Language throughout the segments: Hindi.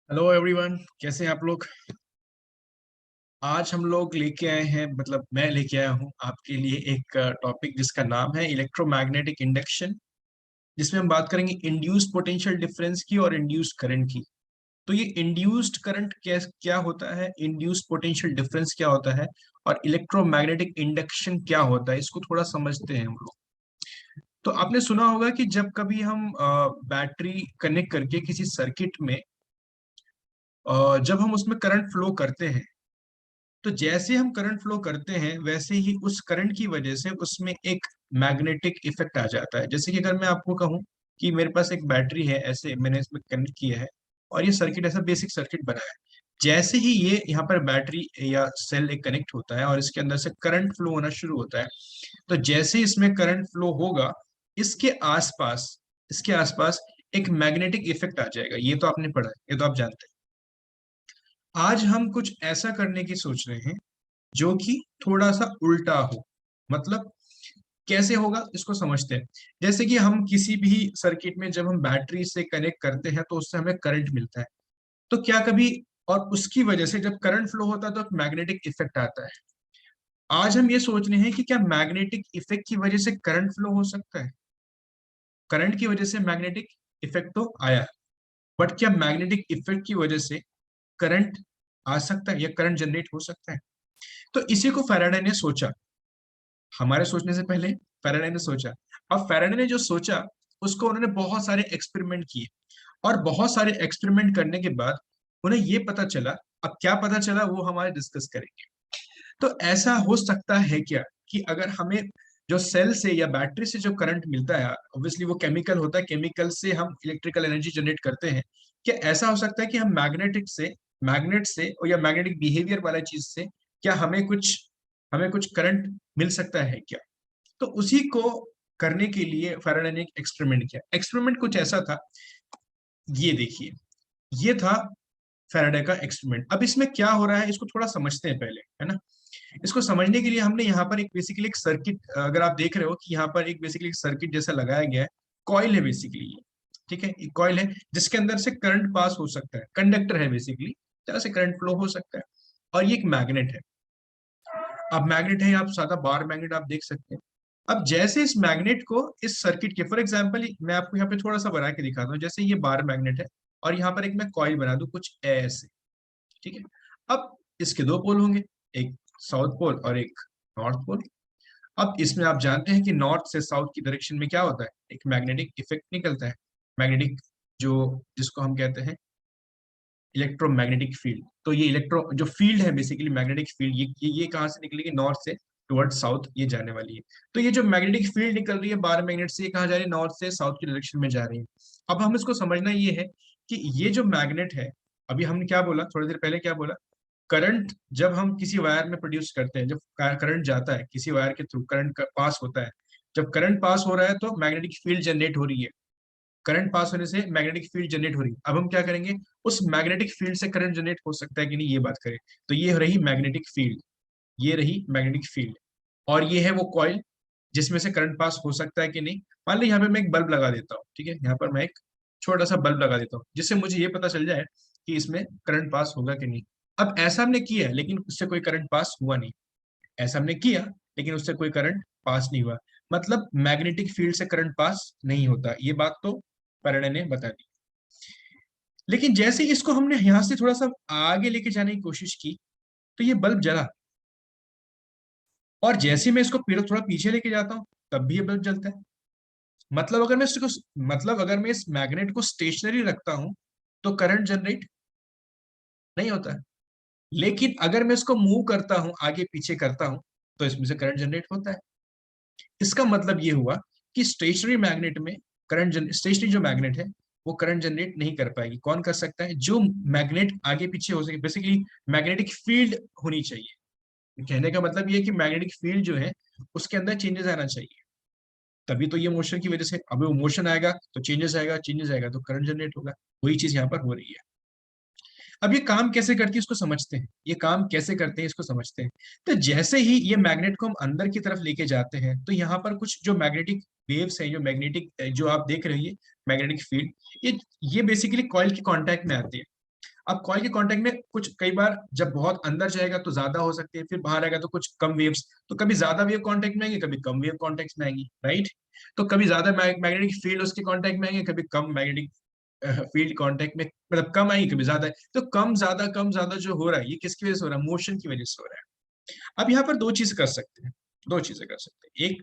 हेलो एवरीवन, कैसे हैं आप लोग। आज हम लोग लेके आए हैं, मतलब मैं लेके आया हूं आपके लिए एक टॉपिक जिसका नाम है इलेक्ट्रोमैग्नेटिक इंडक्शन, जिसमें हम बात करेंगे इंड्यूस्ड पोटेंशियल डिफरेंस की और इंड्यूस्ड करंट की। तो ये इंड्यूस्ड करंट क्या क्या होता है, इंड्यूस्ड पोटेंशियल डिफरेंस क्या होता है और इलेक्ट्रोमैग्नेटिक इंडक्शन क्या होता है, इसको थोड़ा समझते हैं हम लोग। तो आपने सुना होगा कि जब कभी हम बैटरी कनेक्ट करके किसी सर्किट में जब हम उसमें करंट फ्लो करते हैं, तो जैसे हम करंट फ्लो करते हैं वैसे ही उस करंट की वजह से उसमें एक मैग्नेटिक इफेक्ट आ जाता है। जैसे कि अगर मैं आपको कहूं कि मेरे पास एक बैटरी है, ऐसे मैंने इसमें कनेक्ट किया है और ये सर्किट ऐसा बेसिक सर्किट बना है। जैसे ही ये यहाँ पर बैटरी या सेल एक कनेक्ट होता है और इसके अंदर से करंट फ्लो होना शुरू होता है, तो जैसे इसमें करंट फ्लो होगा, इसके आसपास इसके आसपास एक मैग्नेटिक इफेक्ट आ जाएगा। ये तो आपने पढ़ा है, ये तो आप जानते हैं। आज हम कुछ ऐसा करने की सोच रहे हैं जो कि थोड़ा सा उल्टा हो। मतलब कैसे होगा इसको समझते हैं। जैसे कि हम किसी भी सर्किट में जब हम बैटरी से कनेक्ट करते हैं तो उससे हमें करंट मिलता है। तो क्या कभी, और उसकी वजह से जब करंट फ्लो होता है तो एक मैग्नेटिक इफेक्ट आता है। आज हम ये सोच रहे हैं कि क्या मैग्नेटिक इफेक्ट की वजह से करंट फ्लो हो सकता है। करंट की वजह से मैग्नेटिक इफेक्ट तो आया, बट क्या मैग्नेटिक इफेक्ट की वजह से करंट आ सकता है या करंट जनरेट हो सकता है। तो इसी को फैराडे ने सोचा। हमारे सोचने से पहले फैराडे ने सोचा। अब फैराडे ने जो सोचा उसको उन्होंने बहुत सारे एक्सपेरिमेंट किए, और बहुत सारे एक्सपेरिमेंट करने के बाद उन्हें ये पता चला। अब क्या पता चला वो हमारे डिस्कस करेंगे। तो ऐसा हो सकता है क्या कि अगर हमें जो सेल से या बैटरी से जो करंट मिलता है, ऑब्वियसली वो केमिकल होता है, केमिकल से हम इलेक्ट्रिकल एनर्जी जनरेट करते हैं। क्या ऐसा हो सकता है कि हम मैग्नेट से और या मैग्नेटिक बिहेवियर वाला चीज से क्या हमें कुछ करंट मिल सकता है क्या। तो उसी को करने के लिए फैराडे ने एक एक्सपेरिमेंट किया। एक्सपेरिमेंट कुछ ऐसा था, ये देखिए, ये था फैराडे का एक्सपेरिमेंट। अब इसमें क्या हो रहा है इसको थोड़ा समझते हैं पहले, है ना। इसको समझने के लिए हमने यहाँ पर एक बेसिकली एक सर्किट, अगर आप देख रहे हो कि यहाँ पर एक बेसिकली एक सर्किट जैसा लगाया गया है। कॉइल है बेसिकली ये, ठीक है, एक कॉइल है जिसके अंदर से करंट पास हो सकता है, कंडक्टर है बेसिकली, जहाँ से करंट फ्लो हो सकता है। और ये एक मैग्नेट है। अब मैग्नेट है, आप सादा बार मैग्नेट आप देख सकते हैं। अब जैसे इस मैग्नेट को इस सर्किट के, फॉर एग्जांपल मैं आपको यहाँ पे थोड़ा सा बना के दिखाता हूँ। जैसे ये बार मैग्नेट है और यहाँ पर एक मैं कॉइल बना दूं कुछ ऐसे, ठीक है। अब इसके दो पोल होंगे, एक साउथ पोल और एक नॉर्थ पोल। अब इसमें आप जानते हैं कि नॉर्थ से साउथ की डायरेक्शन में क्या होता है, एक मैग्नेटिक इफेक्ट निकलता है। मैग्नेटिक, जो जिसको हम कहते हैं इलेक्ट्रोमैग्नेटिक फील्ड। तो ये इलेक्ट्रो जो फील्ड है बेसिकली मैग्नेटिक फील्ड, ये कहाँ से निकलेगी, नॉर्थ से टुवर्ड साउथ ये जाने वाली है। तो ये जो मैग्नेटिक फील्ड निकल रही है बार मैग्नेट से, ये कहाँ जा रही है, नॉर्थ से साउथ की डायरेक्शन में जा रही है। अब हम इसको समझना ये है कि ये जो मैग्नेट है, अभी हमने क्या बोला, थोड़ी देर पहले क्या बोला, करंट जब हम किसी वायर में प्रोड्यूस करते हैं, जब करंट जाता है किसी वायर के थ्रू, करंट पास होता है। जब करंट पास हो रहा है तो मैग्नेटिक फील्ड जनरेट हो रही है। करंट पास होने से मैग्नेटिक फील्ड जनरेट हो रही है। अब हम क्या करेंगे, उस मैग्नेटिक फील्ड से करंट जनरेट हो सकता है कि नहीं, ये बात करें। तो ये रही मैग्नेटिक फील्ड, ये रही मैग्नेटिक फील्ड। और ये है वो कॉइल जिसमें से करंट पास हो सकता है कि नहीं। मान लो यहाँ पे मैं एक बल्ब लगा देता हूँ, ठीक है, यहाँ पर मैं एक छोटा सा बल्ब लगा देता हूँ जिससे मुझे ये पता चल जाए कि इसमें करंट पास होगा कि नहीं। अब ऐसा हमने किया लेकिन उससे कोई करंट पास हुआ नहीं। ऐसा हमने किया लेकिन उससे कोई करंट पास नहीं हुआ। मतलब मैग्नेटिक फील्ड से करंट पास नहीं होता, ये बात तो फैराडे ने बता दी। लेकिन जैसे इसको हमने यहां से थोड़ा सा आगे लेके जाने की कोशिश की तो ये बल्ब जला। और जैसे मैं इसको थोड़ा पीछे लेके जाता हूँ तब भी ये बल्ब जलता है। मतलब अगर मैं इसको मतलब अगर मैं इस मैग्नेट को स्टेशनरी रखता हूं तो करंट जनरेट नहीं होता है। लेकिन अगर मैं इसको मूव करता हूं, आगे पीछे करता हूं, तो इसमें से करंट जनरेट होता है। इसका मतलब ये हुआ कि स्टेशनरी मैग्नेट में स्टेशनरी जो मैग्नेट है वो करंट जनरेट नहीं कर पाएगी। कौन कर सकता है, जो मैग्नेट आगे पीछे हो सके, बेसिकली मैग्नेटिक फील्ड होनी चाहिए। कहने का मतलब ये है कि मैग्नेटिक फील्ड जो है उसके अंदर चेंजेस आना चाहिए, तभी तो ये मोशन की वजह से, अभी वो मोशन आएगा तो चेंजेस आएगा तो करंट जनरेट होगा। वही चीज यहाँ पर हो रही है। अब ये काम कैसे करती है इसको समझते हैं, ये काम कैसे करते हैं इसको समझते हैं। तो जैसे ही ये मैग्नेट को हम अंदर की तरफ लेके जाते हैं तो यहाँ पर कुछ जो मैग्नेटिक वेव्स हैं, जो मैग्नेटिक जो आप देख रहे हैं, मैग्नेटिक फील्ड, ये बेसिकली कॉइल के कांटेक्ट में आती है। अब कॉइल के कांटेक्ट में कुछ कई बार जब बहुत अंदर जाएगा तो ज्यादा हो सकती है, फिर बाहर आएगा तो कुछ कम वेव्स, तो कभी ज्यादा वेव कांटेक्ट में आएंगे, कभी कम वेव कांटेक्ट में आएंगी, राइट। तो कभी ज्यादा मैग्नेटिक फील्ड उसके कांटेक्ट में आएंगे, कभी कम मैग्नेटिक फील्ड कांटेक्ट में, मतलब कम आएंगे कभी ज्यादा। तो कम ज्यादा जो हो रहा है, ये किसकी वजह से हो रहा है? मोशन की वजह से हो रहा है। अब यहाँ पर दो चीज कर सकते हैं, दो चीजें कर सकते हैं। एक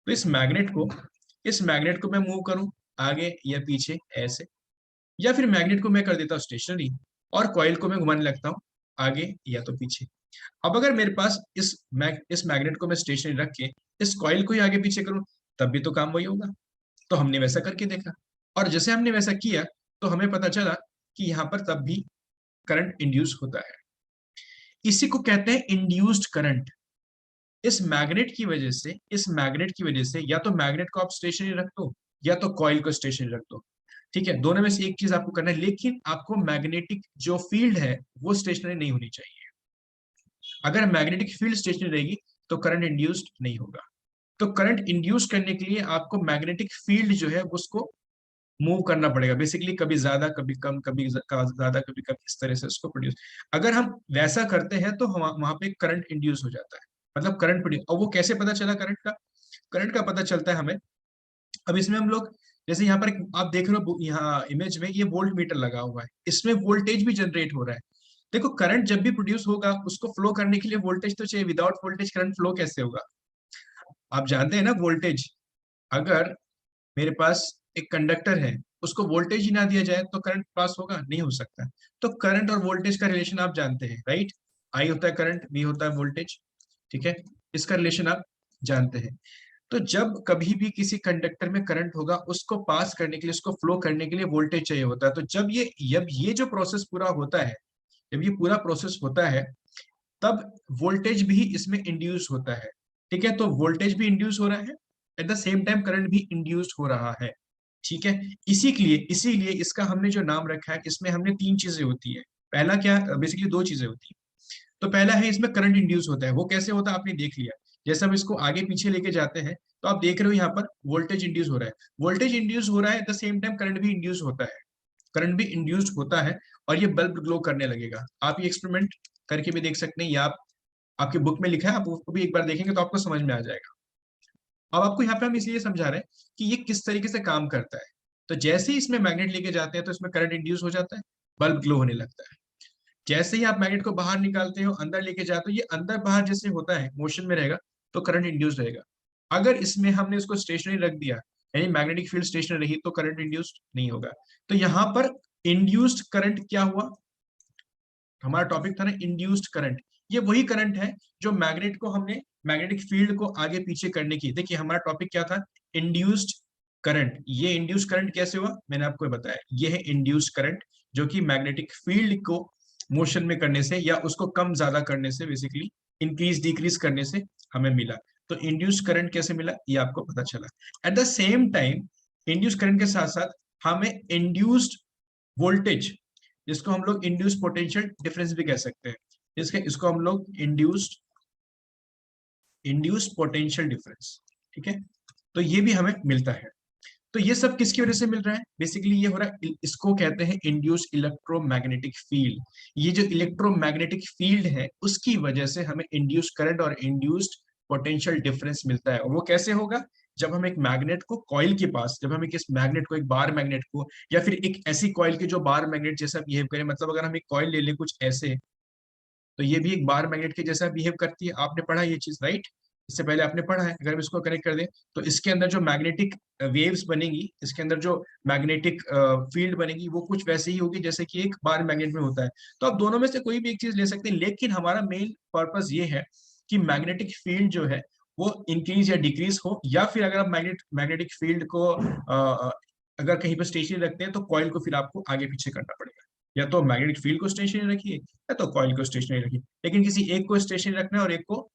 तो इस मैग्नेट को मैं मूव करूं आगे या पीछे ऐसे, या फिर मैग्नेट को मैं कर देता हूँ स्टेशनरी और कॉइल को मैं घुमाने लगता हूँ आगे या तो पीछे। अब अगर मेरे पास इस मैग्नेट को मैं स्टेशनरी रख के इस कॉइल को ही आगे पीछे करूं, तब भी तो काम वही होगा। तो हमने वैसा करके देखा, और जैसे हमने वैसा किया तो हमें पता चला कि यहाँ पर तब भी करंट इंड्यूस होता है। इसी को कहते हैं इंड्यूस्ड करंट। इस मैग्नेट की वजह से या तो मैग्नेट को आप स्टेशनरी रख दो या तो कॉइल को स्टेशनरी रख दो, ठीक है, दोनों में से एक चीज आपको करना है, लेकिन आपको मैग्नेटिक जो फील्ड है वो स्टेशनरी नहीं होनी चाहिए। अगर मैग्नेटिक फील्ड स्टेशनरी रहेगी तो करंट इंड्यूस्ड नहीं होगा। तो करंट इंड्यूस करने के लिए आपको मैग्नेटिक फील्ड जो है उसको मूव करना पड़ेगा बेसिकली, कभी ज्यादा कभी कम, कभी ज्यादा कभी कम, इस तरह से उसको प्रोड्यूस। अगर हम वैसा करते हैं तो वहां पे करंट इंड्यूस हो जाता है, मतलब करंट प्रोड्यूस। और वो कैसे पता चला करंट का पता चलता है हमें। अब इसमें हम लोग जैसे यहाँ पर आप देख रहे हो यहाँ इमेज में, ये वोल्ट मीटर लगा हुआ है, इसमें वोल्टेज भी जनरेट हो रहा है। देखो करंट जब भी प्रोड्यूस होगा उसको फ्लो करने के लिए वोल्टेज तो चाहिए, विदाउट वोल्टेज करंट फ्लो कैसे होगा? आप जानते हैं ना वोल्टेज, अगर मेरे पास एक कंडक्टर है, उसको वोल्टेज ही ना दिया जाए तो करंट पास होगा? नहीं हो सकता। तो करंट और वोल्टेज का रिलेशन आप जानते हैं, राइट। आई होता है करंट, वी होता है वोल्टेज, ठीक है, इसका रिलेशन आप जानते हैं। तो जब कभी भी किसी कंडक्टर में करंट होगा, उसको पास करने के लिए, उसको फ्लो करने के लिए वोल्टेज चाहिए होता है। तो जब ये जो प्रोसेस पूरा होता है, जब ये पूरा प्रोसेस होता है, तब वोल्टेज भी इसमें इंड्यूस होता है, ठीक है। तो वोल्टेज भी इंड्यूस हो रहा है, at the same time current भी इंड्यूस हो रहा है, ठीक है। इसीलिए इसका हमने जो नाम रखा है, इसमें हमने तीन चीजें होती है। पहला क्या, बेसिकली दो चीजें होती है। तो पहला है इसमें करंट इंड्यूस होता है, वो कैसे होता है आपने देख लिया। जैसे हम इसको आगे पीछे लेके जाते हैं तो आप देख रहे हो यहाँ पर वोल्टेज इंड्यूस हो रहा है, वोल्टेज इंड्यूस हो रहा है, at the same time current भी इंड्यूस होता है, करंट भी इंड्यूस्ड होता है, और ये बल्ब ग्लो करने लगेगा। आप ये एक्सपेरिमेंट करके भी देख सकते हैं, या आप आपकी बुक में लिखा है, आप उसको भी एक बार देखेंगे तो आपको समझ में आ जाएगा। अब आपको यहाँ पे हम इसलिए समझा रहे हैं कि ये किस तरीके से काम करता है। तो जैसे ही इसमें मैग्नेट लेके जाते हैं तो इसमें करंट इंड्यूस हो जाता है, बल्ब ग्लो होने लगता है। जैसे ही आप मैग्नेट को बाहर निकालते हो, अंदर लेके जाते हो, ये अंदर बाहर जैसे होता है, मोशन में रहेगा, तो करंट इंड्यूस रहेगा। अगर इसमें हमने इसको स्टेशनरी रख दिया, यानी मैग्नेटिक फील्ड स्टेशनरी रही, तो करंट इंड्यूस्ड नहीं होगा। तो यहाँ पर इंड्यूस्ड करंट क्या हुआ? हमारा टॉपिक था ना इंड्यूस्ड करंट। ये वही करंट है जो मैग्नेट को हमने मैग्नेटिक फील्ड को आगे पीछे करने की, देखिए हमारा टॉपिक क्या था, इंड्यूस्ड करंट। ये इंड्यूस्ड करंट कैसे हुआ मैंने आपको बताया, ये है इंड्यूस्ड करंट, जो कि मैग्नेटिक फील्ड को मोशन में करने से या उसको कम ज्यादा करने से, बेसिकली इंक्रीज डिक्रीज करने से हमें मिला। तो इंड्यूस्ड करंट कैसे मिला ये आपको पता चला। At the same time induced current के साथ साथ हमें इंड्यूस्ड वोल्टेज, जिसको हम लोग इंड्यूस पोटेंशियल डिफरेंस भी कह सकते हैं, इसको हम लोग इंड्यूस पोटेंशियल डिफरेंस, ठीक है। तो ये भी हमें मिलता है। तो ये सब किसकी वजह से मिल रहा है? बेसिकली ये हो रहा है, इसको कहते हैं इंड्यूस इलेक्ट्रोमैग्नेटिक फील्ड। ये जो इलेक्ट्रोमैग्नेटिक फील्ड है उसकी वजह से हमें इंड्यूस करंट और इंड्यूस्ड पोटेंशियल डिफरेंस मिलता है। और वो कैसे होगा? जब हम एक मैग्नेट को कॉइल के पास, जब हम एक इस मैग्नेट को, एक बार मैग्नेट को, या फिर एक ऐसी कॉइल के जो बार मैग्नेट जैसा बिहेव करे, मतलब अगर हम एक कॉइल ले लें कुछ ऐसे, तो ये भी एक बार मैग्नेट के जैसा बिहेव करती है। आपने पढ़ा ये चीज, राइट। इससे पहले आपने पढ़ा है। अगर हम इसको कनेक्ट कर दें तो इसके अंदर जो मैग्नेटिक वेव्स बनेगी, इसके अंदर जो मैग्नेटिक फील्ड बनेगी, वो कुछ वैसे ही होगी जैसे कि एक बार मैग्नेट में होता है। तो आप दोनों में से कोई भी एक चीज ले सकते हैं, लेकिन हमारा मेन पर्पस ये है कि मैग्नेटिक फील्ड जो है वो इंक्रीज या डिक्रीज हो, या फिर अगर आप मैग्नेटिक फील्ड को अगर कहीं पर स्टेशनरी रखते हैं तो कॉइल को फिर आपको आगे पीछे करना पड़ेगा। या तो मैग्नेटिक फील्ड को स्टेशनरी रखिए या तो कॉइल को स्टेशनरी रखिए, लेकिन किसी एक को स्टेशनरी रखना है और एक को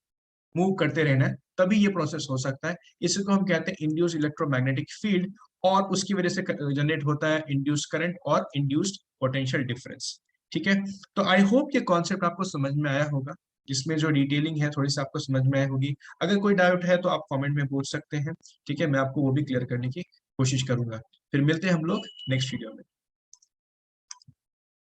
मूव करते रहना है, तभी ये प्रोसेस हो सकता है। इसको हम कहते हैं इंड्यूस इलेक्ट्रोमैग्नेटिक फील्ड, और उसकी वजह से जनरेट होता है इंड्यूस करंट और इंड्यूस्ड पोटेंशियल डिफरेंस, ठीक है। तो आई होप ये कॉन्सेप्ट आपको समझ में आया होगा, जिसमें जो डिटेलिंग है थोड़ी सी आपको समझ में आई होगी। अगर कोई डाउट है तो आप कमेंट में पूछ सकते हैं, ठीक है, मैं आपको वो भी क्लियर करने की कोशिश करूंगा। फिर मिलते हैं हम लोग नेक्स्ट वीडियो में।